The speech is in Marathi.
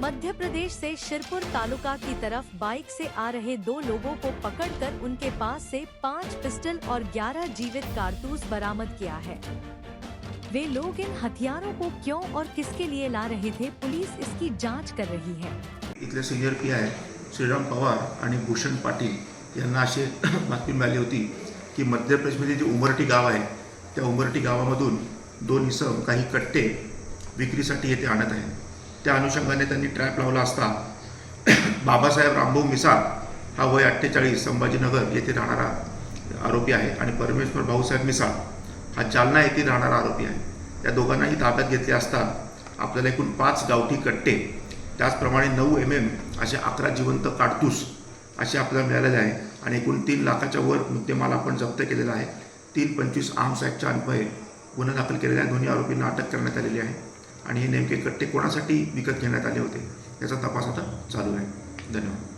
मध्य प्रदेश से शिरपुर तालुका की तरफ बाइक से आ रहे 2 लोगों को पकड़कर उनके पास से 5 पिस्टल और 11 जीवित कारतूस बरामद किया है। वे लोग इन हथियारों को क्यों और किसके लिए ला रहे थे, पुलिस इसकी जांच कर रही है। इथले सिनियर पीआय श्रीराम पवार आणि भूषण पाटील यांना अशी बातमी मिळाली होती की मध्य प्रदेशमध्ये जे उमरठी गाव आहे त्या उमरठी गावामधून 2 इसम काही कट्टे विक्रीसाठी येथे आणत आहेत। त्या अनुषंगाने त्यांनी ट्रॅप लावला असता बाबासाहेब रामभाऊ मिसाळ हा वय 48 संभाजीनगर येथे राहणारा आरोपी आहे आणि परमेश्वर भाऊसाहेब मिसाळ हा जालना येथे राहणारा आरोपी आहे। या दोघांनाही ताब्यात घेतले असता आपल्याला एकूण 5 गावठी कट्टे त्याचप्रमाणे 9 mm असे 11 जिवंत काडतूस असे आपल्याला मिळालेले आहे आणि एकूण 3 लाखाच्या वर मुद्देमाल आपण जप्त केलेला आहे। 325 आर्म्स ॲक्टच्या अन्वये गुन्हा दाखल केलेला आहे। दोन्ही आरोपींना अटक करण्यात आलेली आहे आणि हे नेमके कट्टे कोणासाठी विकत घेण्यात आले होते याचा तपास आता चालू आहे। धन्यवाद।